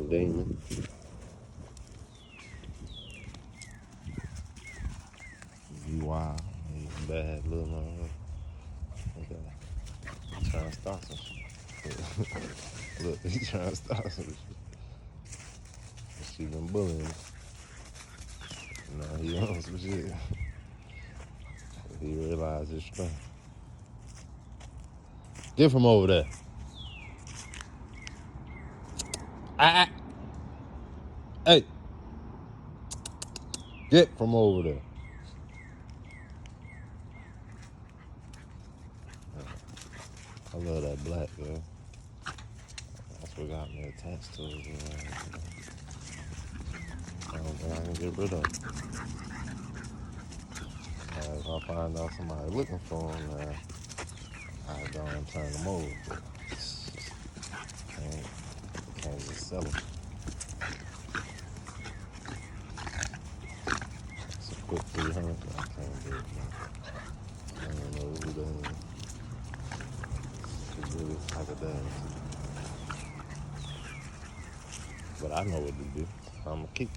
demon. You wild. You bad little motherfucker. Okay. He trying to start some shit. Look, he trying to start some shit. She been bullying him. Now he on some shit. He realized his strength. Get from over there. Hey. Get from over there. I love that black, girl. That's what got me attached to it. I don't think I can get rid of it. If I find out somebody looking for them, I go and turn them over. Can't just sell them. It's a quick 300. I can't do it, man. I don't know who does it. It's really like a dance. But I know what to do. I'm going to keep it.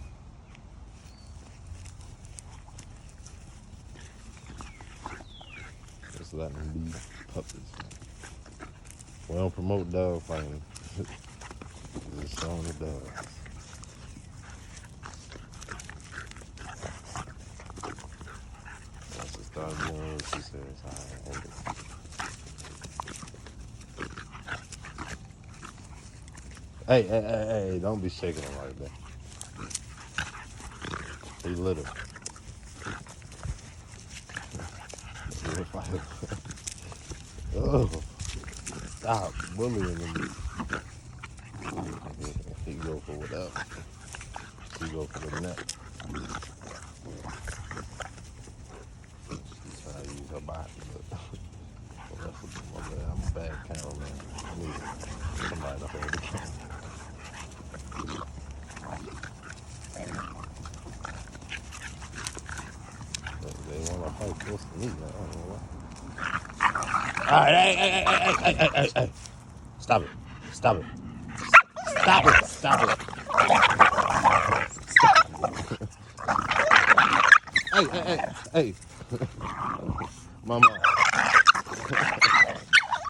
Just let them be puppies. We don't promote dog fighting. Just showing the dogs. Once it starts doing what she says, I hold it. Hey, don't be shaking him like that. He little. Oh, stop bullying him. He go for whatever. She go for the neck. She's trying to use her body, but I'm a bad cameraman. I need somebody to hold the camera. They want to fight close to me, man. I don't know why. All right, hey. Stop it. Stop it. Hey. Mama.